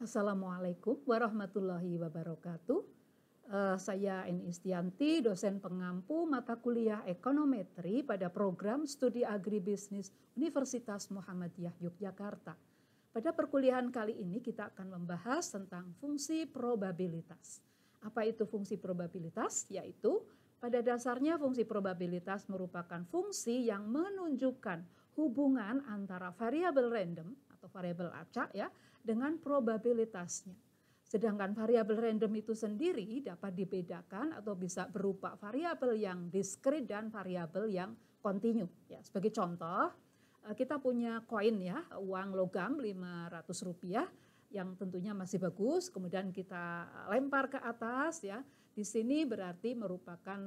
Assalamualaikum warahmatullahi wabarakatuh. Saya Eni Istianti, dosen pengampu mata kuliah ekonometri pada program studi agribisnis Universitas Muhammadiyah Yogyakarta. Pada perkuliahan kali ini kita akan membahas tentang fungsi probabilitas. Apa itu fungsi probabilitas? Yaitu pada dasarnya fungsi probabilitas merupakan fungsi yang menunjukkan hubungan antara variabel random atau variabel acak ya dengan probabilitasnya. Sedangkan variabel random itu sendiri dapat dibedakan atau bisa berupa variabel yang diskrit dan variabel yang kontinu. Ya, sebagai contoh, kita punya koin ya, uang logam Rp500 yang tentunya masih bagus, kemudian kita lempar ke atas ya. Di sini berarti merupakan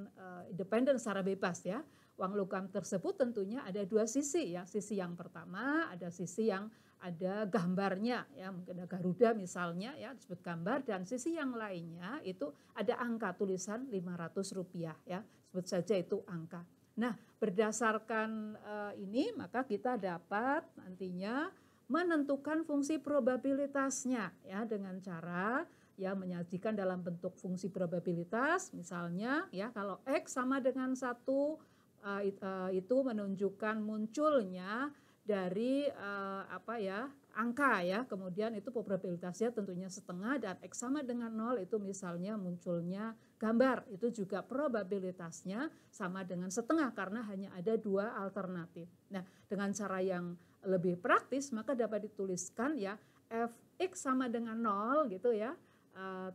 independen secara bebas ya. Uang logam tersebut tentunya ada dua sisi ya. Sisi yang pertama ada sisi yang ada gambarnya ya, mungkin ada Garuda misalnya ya disebut gambar, dan sisi yang lainnya itu ada angka tulisan Rp500 ya, sebut saja itu angka. Nah, berdasarkan ini maka kita dapat nantinya menentukan fungsi probabilitasnya ya dengan cara ya menyajikan dalam bentuk fungsi probabilitas. Misalnya ya kalau X sama dengan 1 itu menunjukkan munculnya dari angka ya, kemudian itu probabilitasnya tentunya setengah, dan X sama dengan 0 itu misalnya munculnya gambar, itu juga probabilitasnya sama dengan setengah karena hanya ada dua alternatif. Nah, dengan cara yang lebih praktis maka dapat dituliskan ya Fx sama dengan 0 gitu ya.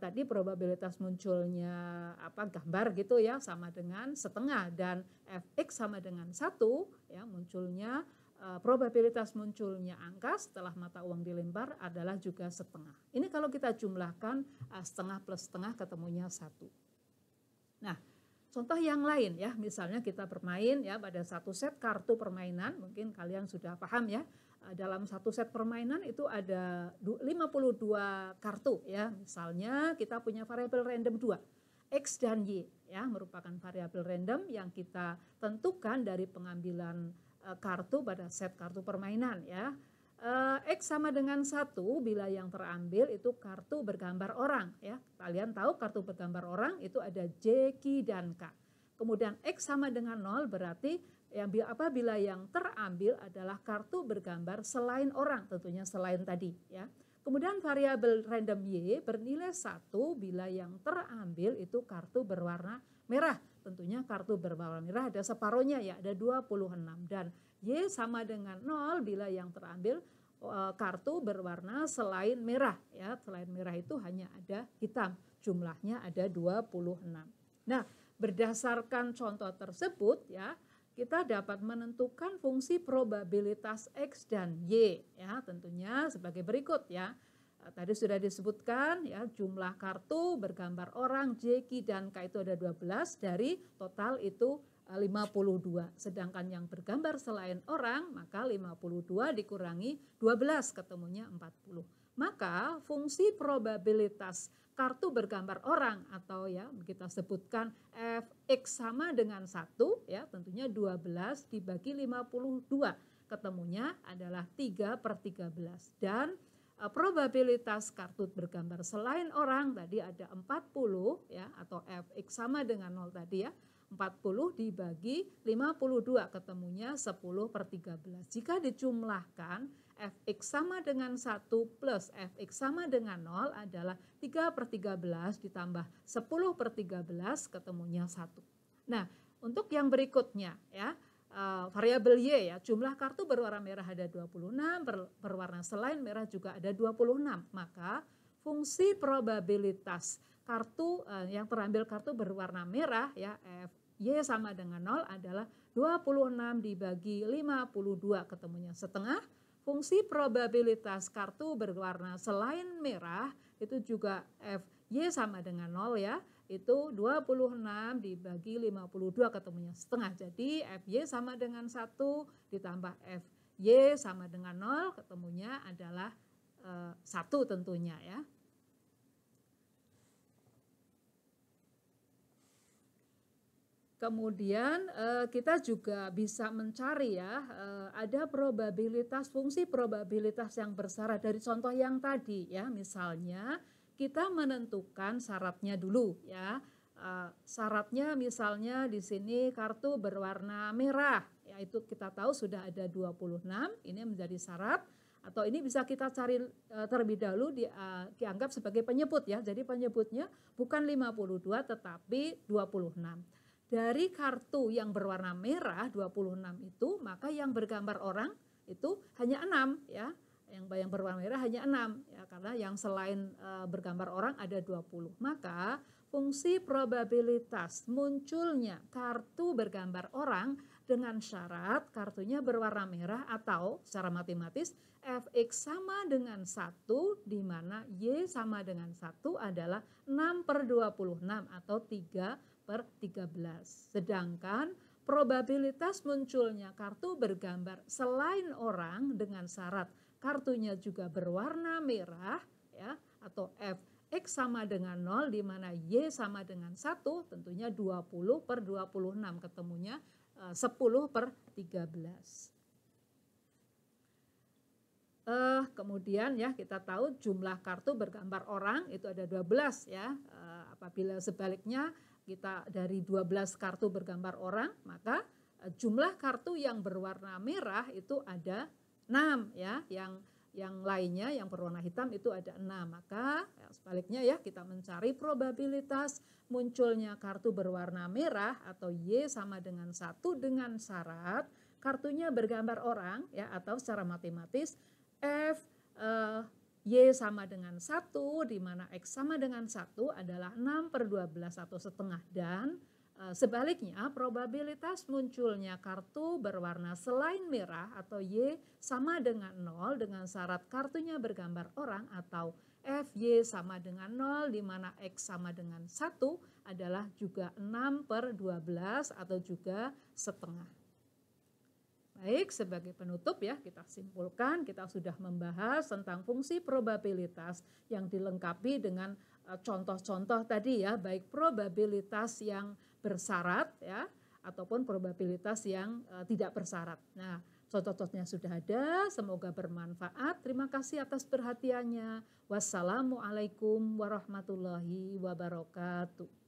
Tadi probabilitas munculnya gambar gitu ya sama dengan setengah, dan Fx sama dengan 1 ya munculnya probabilitas munculnya angka setelah mata uang dilempar adalah juga setengah. Ini kalau kita jumlahkan setengah plus setengah ketemunya 1. Nah, contoh yang lain ya, misalnya kita bermain ya pada satu set kartu permainan, mungkin kalian sudah paham ya. Dalam satu set permainan itu ada 52 kartu ya. Misalnya kita punya variabel random 2, X dan Y ya, merupakan variabel random yang kita tentukan dari pengambilan kartu pada set kartu permainan ya. X sama dengan 1 bila yang terambil itu kartu bergambar orang ya. Kalian tahu kartu bergambar orang itu ada J, Q, dan K. Kemudian X sama dengan 0 berarti apabila yang terambil adalah kartu bergambar selain orang, tentunya selain tadi ya. Kemudian variabel random Y bernilai 1 bila yang terambil itu kartu berwarna merah. Tentunya kartu berwarna merah ada separohnya ya, ada 26. Dan Y sama dengan 0 bila yang terambil kartu berwarna selain merah ya. Selain merah itu hanya ada hitam, jumlahnya ada 26. Nah, berdasarkan contoh tersebut ya, kita dapat menentukan fungsi probabilitas X dan Y ya, tentunya sebagai berikut ya. Tadi sudah disebutkan ya, jumlah kartu bergambar orang J, Q, dan K itu ada 12, dari total itu 52. Sedangkan yang bergambar selain orang maka 52 dikurangi 12 ketemunya 40. Maka fungsi probabilitas kartu bergambar orang atau ya kita sebutkan Fx sama dengan 1 ya, tentunya 12 dibagi 52 ketemunya adalah 3/13. Dan probabilitas kartu bergambar selain orang tadi ada 40 ya, atau Fx sama dengan 0 tadi ya. 40 dibagi 52 ketemunya 10/13. Jika dijumlahkan Fx sama dengan 1 plus Fx sama dengan 0 adalah 3/13 ditambah 10/13 ketemunya 1. Nah, untuk yang berikutnya ya, variabel Y ya, jumlah kartu berwarna merah ada 26, berwarna selain merah juga ada 26. Maka fungsi probabilitas kartu yang terambil kartu berwarna merah ya, Y sama dengan 0 adalah 26 dibagi 52 ketemunya setengah. Fungsi probabilitas kartu berwarna selain merah itu juga Fy sama dengan 0 ya, itu 26 dibagi 52 ketemunya setengah. Jadi Fy sama dengan 1 ditambah Fy sama dengan 0 ketemunya adalah 1 tentunya ya. Kemudian kita juga bisa mencari ya, ada probabilitas, fungsi probabilitas yang bersyarat dari contoh yang tadi ya. Misalnya kita menentukan syaratnya dulu ya. Syaratnya misalnya di sini kartu berwarna merah, ya itu kita tahu sudah ada 26, ini menjadi syarat. Atau ini bisa kita cari terlebih dahulu dianggap sebagai penyebut ya. Jadi penyebutnya bukan 52 tetapi 26. Dari kartu yang berwarna merah 26 itu, maka yang bergambar orang itu hanya 6 ya. Yang berwarna merah hanya 6 ya, karena yang selain bergambar orang ada 20. Maka fungsi probabilitas munculnya kartu bergambar orang dengan syarat kartunya berwarna merah atau secara matematis fx sama dengan 1 di mana y sama dengan 1 adalah 6/26 atau 3/13. Sedangkan probabilitas munculnya kartu bergambar selain orang dengan syarat kartunya juga berwarna merah ya, atau fx sama dengan 0 di mana y sama dengan 1, tentunya 20/26, ketemunya 10/13. Kemudian ya kita tahu jumlah kartu bergambar orang itu ada 12 ya. Apabila sebaliknya kita dari 12 kartu bergambar orang, maka jumlah kartu yang berwarna merah itu ada 6 ya. Yang lainnya yang berwarna hitam itu ada 6. Maka ya, sebaliknya ya kita mencari probabilitas munculnya kartu berwarna merah atau Y sama dengan 1 dengan syarat kartunya bergambar orang ya, atau secara matematis F Y sama dengan 1 di mana X sama dengan 1 adalah 6/12 atau setengah. Dan sebaliknya probabilitas munculnya kartu berwarna selain merah atau Y sama dengan 0 dengan syarat kartunya bergambar orang atau FY sama dengan 0 di mana X sama dengan 1 adalah juga 6/12 atau juga setengah. Baik, sebagai penutup ya kita simpulkan kita sudah membahas tentang fungsi probabilitas yang dilengkapi dengan contoh-contoh tadi ya, baik probabilitas yang bersyarat ya ataupun probabilitas yang tidak bersyarat. Nah, contoh-contohnya sudah ada, semoga bermanfaat. Terima kasih atas perhatiannya. Wassalamualaikum warahmatullahi wabarakatuh.